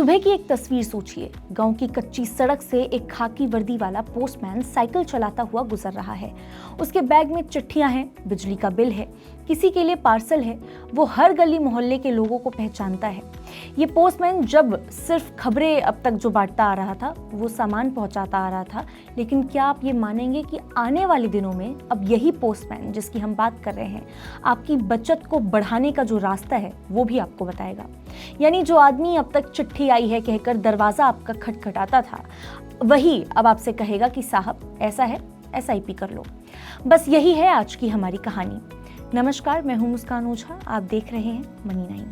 सुबह की एक तस्वीर सोचिए। गांव की कच्ची सड़क से एक खाकी वर्दी वाला पोस्टमैन साइकिल चलाता हुआ गुजर रहा है। उसके बैग में चिट्ठियां हैं, बिजली का बिल है, किसी के लिए पार्सल है। वो हर गली मोहल्ले के लोगों को पहचानता है। ये पोस्टमैन जब सिर्फ खबरें अब तक जो बांटता आ रहा था, वो सामान पहुंचाता आ रहा था, लेकिन क्या आप ये मानेंगे कि आने वाले दिनों में अब यही पोस्टमैन जिसकी हम बात कर रहे हैं, आपकी बचत को बढ़ाने का जो रास्ता है वो भी आपको बताएगा। यानी जो आदमी अब तक चिट्ठी आई है कहकर दरवाजा आपका खटखटाता था, वही अब आपसे कहेगा कि साहब ऐसा है, SIP कर लो। बस यही है आज की हमारी कहानी। नमस्कार, मैं हूं मुस्कान ओझा, आप देख रहे हैं मनी 9।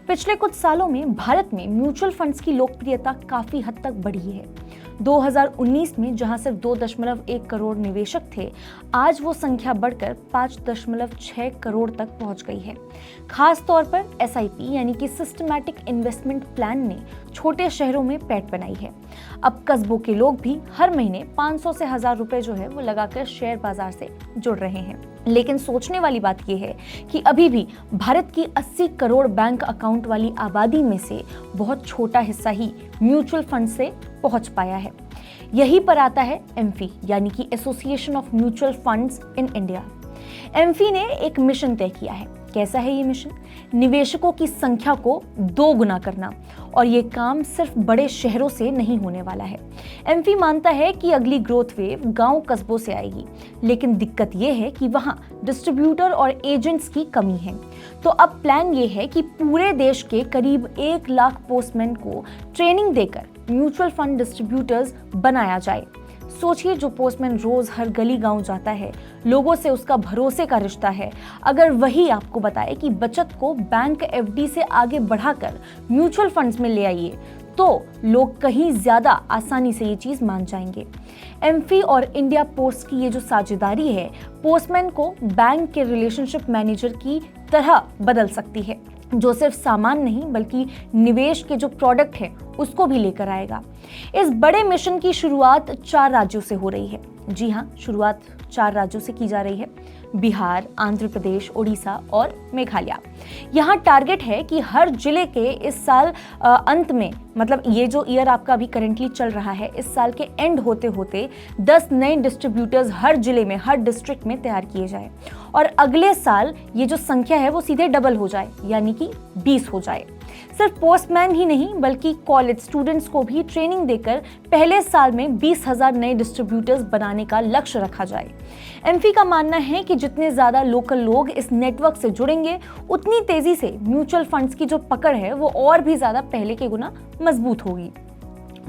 पिछले कुछ सालों में भारत में म्यूचुअल फंड्स की लोकप्रियता काफी हद तक बढ़ी है। 2019 में जहां सिर्फ 2.1 करोड़ निवेशक थे, आज वो संख्या बढ़कर 5.6 करोड़ तक पहुंच गई है। खास तौर पर SIP यानी कि सिस्टमैटिक इन्वेस्टमेंट प्लान ने छोटे शहरों में पैठ बनाई है। अब कस्बों के लोग भी हर महीने 500 से 1000 रुपए जो है वो लगाकर शेयर बाजार से जुड़ रहे हैं। लेकिन सोचने वाली बात यह है कि अभी भी भारत की 80 करोड़ बैंक अकाउंट वाली आबादी में से बहुत छोटा हिस्सा ही म्यूचुअल फंड से पहुंच पाया है। यहीं पर आता है एमफी यानी कि association of mutual funds in India. AMFI ने एक मिशन तय किया है। कैसा है ये मिशन? निवेशकों की संख्या को 2 गुना करना, और ये काम सिर्फ बड़े शहरों से नहीं होने वाला है। एमफी मानता है कि अगली ग्रोथ वेव गांव कस्बों से आएगी, लेकिन दिक्कत ये है कि वहां डिस्ट्रीब्यूटर और एजेंट्स की कमी है। तो अब प्लान ये है कि पूरे देश के करीब 1 लाख पोस्टमैन को ट्रेनिंग देकर म्यूचुअल फंड डिस्ट्रीब्यूटर्स बनाया जाए। सोचिए, जो पोस्टमैन रोज हर गली गांव जाता है, लोगों से उसका भरोसे का रिश्ता है, अगर वही आपको बताए कि बचत को बैंक FD से आगे बढ़ाकर म्यूचुअल फंड्स में ले आइए, तो लोग कहीं ज्यादा आसानी से ये चीज मान जाएंगे। एमफी और इंडिया पोस्ट की ये जो साझेदारी है, पोस्टमैन को बैंक के रिलेशनशिप मैनेजर की तरह बदल सकती है, जो सिर्फ सामान नहीं बल्कि निवेश के जो प्रोडक्ट है उसको भी लेकर आएगा। इस बड़े मिशन की शुरुआत 4 राज्यों से हो रही है। जी हाँ, शुरुआत 4 राज्यों से की जा रही है: बिहार, आंध्र प्रदेश, ओडिशा और मेघालय। यहाँ टारगेट है कि हर जिले के इस साल अंत में, मतलब ये जो ईयर आपका अभी करेंटली चल रहा है, इस साल के एंड होते होते 10 नए डिस्ट्रीब्यूटर्स हर जिले में, हर डिस्ट्रिक्ट में तैयार किए जाए, और अगले साल ये जो संख्या है वो सीधे डबल हो जाए, यानी कि 20 हो जाए। सिर्फ पोस्टमैन ही नहीं बल्कि कॉलेज स्टूडेंट्स को भी ट्रेनिंग देकर पहले साल में 20,000 नए डिस्ट्रीब्यूटर्स बनाने का लक्ष्य रखा जाए। एमफी का मानना है कि जितने ज्यादा लोकल लोग इस नेटवर्क से जुड़ेंगे, उतनी तेजी से म्यूचुअल फंड्स की जो पकड़ है वो और भी ज्यादा पहले के गुना मजबूत होगी।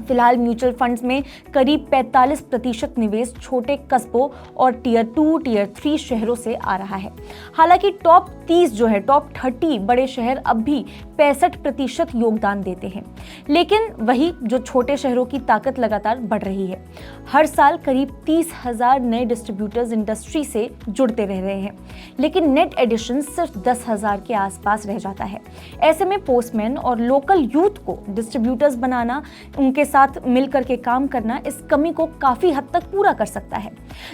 फिलहाल म्यूचुअल फंड्स में करीब 45% निवेश छोटे कस्बों और टियर 2, टियर 3 शहरों से आ रहा है। हालांकि टॉप 30 जो है, टॉप 30 बड़े शहर अब भी 65% योगदान देते हैं, लेकिन वही जो छोटे शहरों की ताकत लगातार बढ़ रही है। हर साल करीब 30,000 नए डिस्ट्रीब्यूटर्स इंडस्ट्री से जुड़ते रह रहे हैं, लेकिन नेट एडिशन सिर्फ 10,000 के आसपास रह जाता है। ऐसे में पोस्टमैन और लोकल यूथ को डिस्ट्रीब्यूटर्स बनाना, उनके साथ मिलकर के काम करना इस कमी को काफी हद तक पूरा कर सकता है।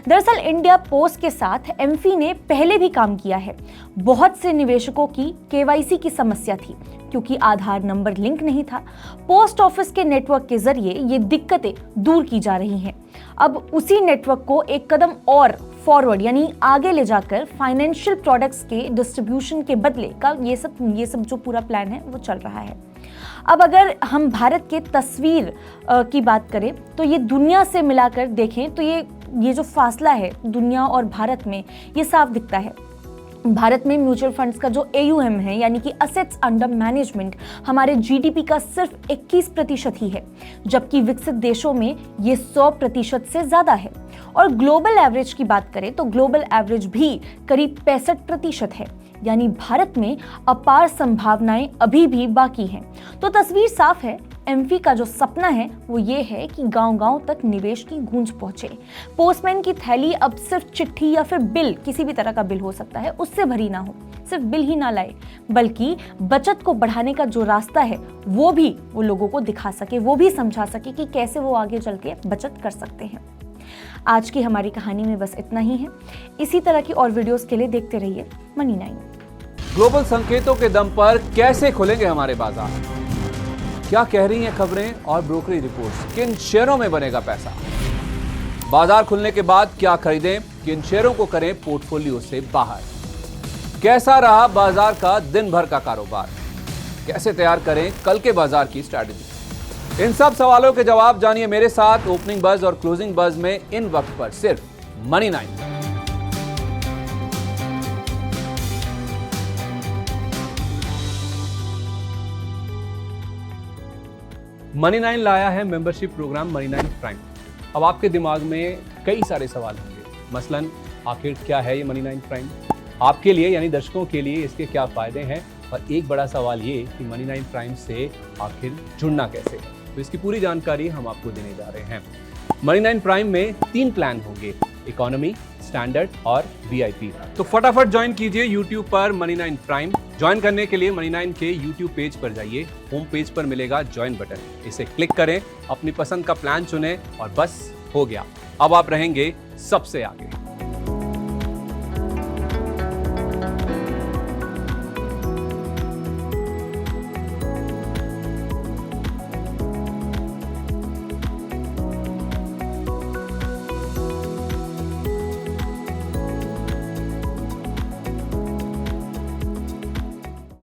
दरअसल इंडिया पोस्ट के साथ एमफी ने पहले भी काम किया है। बहुत से निवेशकों की KYC की समस्या थी, क्योंकि आधार नंबर लिंक नहीं था। पोस्ट ऑफिस के नेटवर्क के जरिए ये दिक्कतें दूर की जा रही हैं। अब उसी नेटवर्क को एक कदम और फॉरवर्ड यानी आगे ले जाकर फाइनेंशियल प्रोडक्ट्स के डिस्ट्रीब्यूशन के बदले का ये सब जो पूरा प्लान है वो चल रहा है। अब अगर हम भारत के तस्वीर की बात करें, तो ये दुनिया से मिलाकर देखें तो ये जो फासला है दुनिया और भारत में, ये साफ दिखता है। भारत में म्यूचुअल फंड्स का जो AUM है, यानी कि असेट्स अंडर मैनेजमेंट, हमारे GDP का सिर्फ 21% ही है, जबकि विकसित देशों में ये 100% से ज्यादा है। और ग्लोबल एवरेज की बात करें तो ग्लोबल एवरेज भी करीब 65% है, यानी भारत में अपार संभावनाएं अभी भी बाकी हैं। तो तस्वीर साफ है, एमफी का जो सपना है वो ये है कि गांव-गांव तक निवेश की गूंज पहुंचे। पोस्टमैन की थैली अब सिर्फ चिट्ठी या फिर बिल, किसी भी तरह का बिल हो सकता है, उससे भरी ना हो। सिर्फ बिल ही ना लाए, बल्कि बचत को बढ़ाने का जो रास्ता है वो भी वो लोगों को दिखा सके, वो भी समझा सके कि कैसे वो आगे चल के बचत कर सकते हैं। आज की हमारी कहानी में बस इतना ही है। इसी तरह की और वीडियोस के लिए देखते रहिए मनी 9। ग्लोबल संकेतों के दम पर कैसे खुलेंगे हमारे बाजार? क्या कह रही हैं खबरें और ब्रोकरेज रिपोर्ट्स? किन शेयरों में बनेगा पैसा? बाजार खुलने के बाद क्या खरीदें? किन शेयरों को करें पोर्टफोलियो से बाहर? कैसा रहा बाजार का दिन भर का कारोबार? कैसे तैयार करें कल के बाजार की स्ट्रैटेजी? इन सब सवालों के जवाब जानिए मेरे साथ ओपनिंग बज और क्लोजिंग बज में इन वक्त पर सिर्फ मनी 9। मनी 9 लाया है मेंबरशिप प्रोग्राम मनी 9 प्राइम। अब आपके दिमाग में कई सारे सवाल होंगे, मसलन आखिर क्या है ये मनी 9 प्राइम, आपके लिए यानी दर्शकों के लिए इसके क्या फायदे हैं, और एक बड़ा सवाल ये कि मनी 9 प्राइम से आखिर जुड़ना कैसे है। तो इसकी पूरी जानकारी हम आपको देने जा रहे हैं। मनी 9 प्राइम में 3 प्लान होंगे, इकोनॉमी, स्टैंडर्ड और वीआईपी। तो फटाफट ज्वाइन कीजिए यूट्यूब पर मनी 9 प्राइम। ज्वाइन करने के लिए मनी 9 के यूट्यूब पेज पर जाइए, होम पेज पर मिलेगा ज्वाइन बटन, इसे क्लिक करें, अपनी पसंद का प्लान चुनें और बस हो गया, अब आप रहेंगे सबसे आगे।